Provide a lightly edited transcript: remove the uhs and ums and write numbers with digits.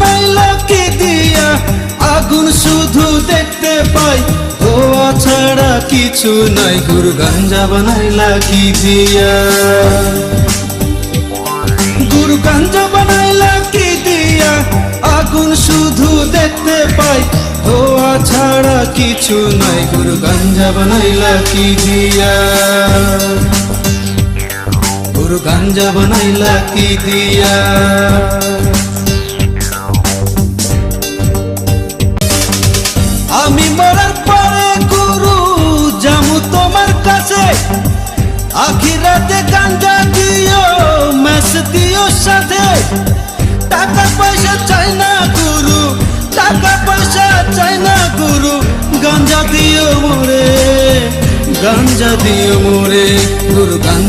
বানাইলা কি দিয়া, আগুন শুধু দেখতে পাই, ধোয়া ছাড়া কিছু নাই। গুরু গাঞ্জা বানাইলা কি দিয়া, গুরু গাঞ্জা বানাইলা কি দিয়া, আগুন শুধু দেখতে পাই, ধোয়া ছাড়া কিছু নাই। গুরু গাঞ্জা বানাইলা কি দিয়া, গুরু গাঞ্জা বানাইলা কি দিয়া। আমি মরার পরে গুরু যামু তোমার কাছে, আখিরাতে গাঞ্জা দিও, মেস দিও সাথে। টাকা পয়সা চাই না গুরু, টাকা পয়সা চাই না গুরু, গাঞ্জা দিও মোরে, গাঞ্জা দিও মোরে, গুরু গাঞ্জা।